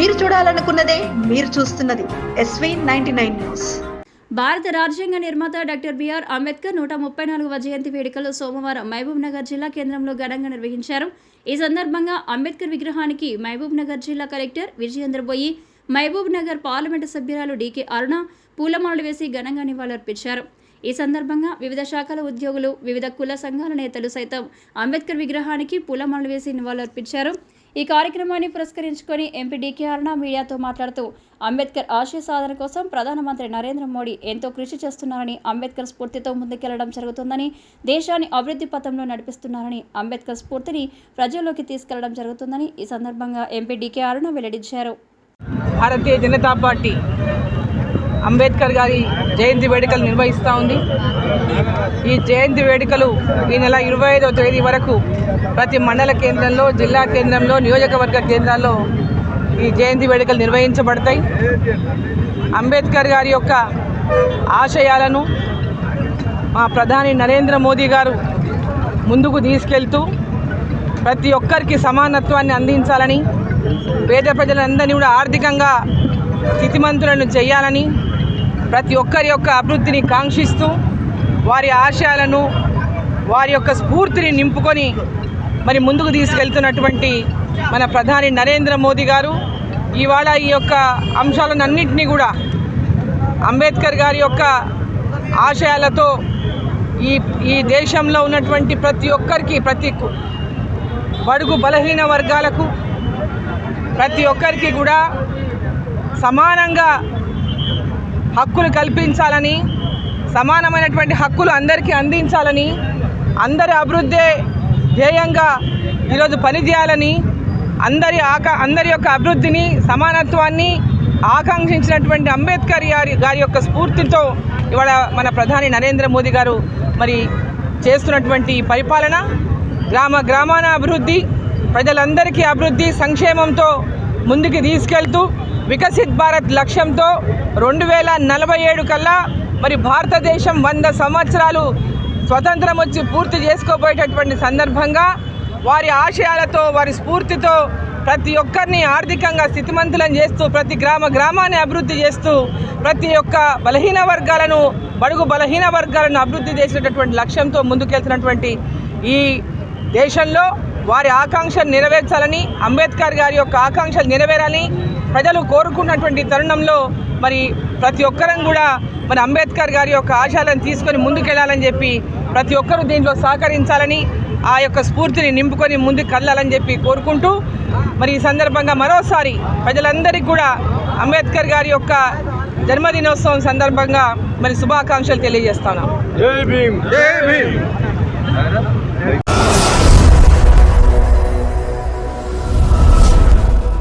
మీరు చూడాలనుకున్నదే మీరు చూస్తున్నది SV99 న్యూస్. భారత రాజ్యాంగ నిర్మాత డాక్టర్ బిఆర్ అంబేద్కర్ 134వ జయంతి వేడుకలు సోమవారం మహబూబ్ నగర్ జిల్లా కేంద్రంలో ఘనంగా నిర్వహించారు. ఈ సందర్భంగా అంబేద్కర్ విగ్రహానికి మహబూబ్ నగర్ జిల్లా కలెక్టర్ విజయేంద్ర బోయి, మహబూబ్ నగర్ పార్లమెంటు సభ్యురాలు డీకే అరుణ పూలమాలలు వేసి ఘనంగా నివాళులర్పించారు. ఈ సందర్భంగా వివిధ శాఖల ఉద్యోగులు, వివిధ కుల సంఘాల నేతలు సైతం అంబేద్కర్ విగ్రహానికి పూలమాలలు వేసి నివాళులర్పించారు. ఈ కార్యక్రమాన్ని పురస్కరించుకొని ఎంపీ డీకే అరుణ మీడియాతో మాట్లాడుతూ అంబేద్కర్ ఆశయ సాధన కోసం ప్రధానమంత్రి నరేంద్ర మోడీ ఎంతో కృషి చేస్తున్నారని, అంబేద్కర్ స్ఫూర్తితో ముందుకెళ్లడం జరుగుతుందని, దేశాన్ని అభివృద్ధి పథంలో నడిపిస్తున్నారని, అంబేద్కర్ స్ఫూర్తిని ప్రజల్లోకి తీసుకెళ్లడం జరుగుతుందని ఈ సందర్భంగా ఎంపీ డీకే అరుణ వెల్లడించారు. భారతీయ జనతా పార్టీ అంబేద్కర్ గారి జయంతి వేడుకలు నిర్వహిస్తూ ఉంది. ఈ జయంతి వేడుకలు ఈ నెల 25వ తేదీ వరకు ప్రతి మండల కేంద్రంలో, జిల్లా కేంద్రంలో, నియోజకవర్గ కేంద్రాల్లో ఈ జయంతి వేడుకలు నిర్వహించబడతాయి. అంబేద్కర్ గారి యొక్క ఆశయాలను మా ప్రధాని నరేంద్ర మోదీ గారు ముందుకు తీసుకెళ్తూ ప్రతి ఒక్కరికి సమానత్వాన్ని అందించాలని, పేద ప్రజలందరినీ కూడా ఆర్థికంగా స్థితిమంతులను చేయాలని, ప్రతి ఒక్కరి యొక్క అభివృద్ధిని కాంక్షిస్తూ వారి ఆశయాలను, వారి యొక్క స్ఫూర్తిని నింపుకొని మరి ముందుకు తీసుకెళ్తున్నటువంటి మన ప్రధాని నరేంద్ర మోదీ గారు ఇవాళ ఈ యొక్క అంశాలను అన్నింటినీ కూడా అంబేద్కర్ గారి యొక్క ఆశయాలతో ఈ దేశంలో ఉన్నటువంటి ప్రతి ఒక్కరికి, ప్రతి బడుగు బలహీన వర్గాలకు, ప్రతి ఒక్కరికి కూడా సమానంగా హక్కులు కల్పించాలని, సమానమైనటువంటి హక్కులు అందరికీ అందించాలని, అందరి అభివృద్ధి ధ్యేయంగా ఈరోజు పనిచేయాలని, అందరి యొక్క అభివృద్ధిని, సమానత్వాన్ని ఆకాంక్షించినటువంటి అంబేద్కర్ గారి యొక్క స్ఫూర్తితో ఇవాళ మన ప్రధాని నరేంద్ర మోదీ గారు మరి చేస్తున్నటువంటి పరిపాలన, గ్రామాన అభివృద్ధి, ప్రజలందరికీ అభివృద్ధి, సంక్షేమంతో ముందుకు తీసుకెళ్తూ వికసిత్ భారత్ లక్ష్యంతో 2047 కల్లా మరి భారతదేశం 100 సంవత్సరాలు స్వతంత్రం వచ్చి పూర్తి చేసుకోబోయేటటువంటి సందర్భంగా వారి ఆశయాలతో, వారి స్ఫూర్తితో ప్రతి ఒక్కరిని ఆర్థికంగా స్థితిమంతులను చేస్తూ, ప్రతి గ్రామాన్ని అభివృద్ధి చేస్తూ, ప్రతి ఒక్క బడుగు బలహీన వర్గాలను అభివృద్ధి చేసేటటువంటి లక్ష్యంతో ముందుకెళ్తున్నటువంటి ఈ దేశంలో వారి ఆకాంక్షలు నెరవేర్చాలని, అంబేద్కర్ గారి యొక్క ఆకాంక్షలు నెరవేరాలని ప్రజలు కోరుకున్నటువంటి తరుణంలో మరి ప్రతి ఒక్కరం కూడా మరి అంబేద్కర్ గారి యొక్క ఆశయాలను తీసుకొని ముందుకెళ్లాలని చెప్పి ప్రతి ఒక్కరూ దీంట్లో సహకరించాలని, ఆ యొక్క స్ఫూర్తిని నింపుకొని ముందుకు కదలాలని చెప్పి కోరుకుంటూ మరి ఈ సందర్భంగా మరోసారి ప్రజలందరికీ కూడా అంబేద్కర్ గారి యొక్క జన్మదినోత్సవం సందర్భంగా మరి శుభాకాంక్షలు తెలియజేస్తాను. జై భీమ్.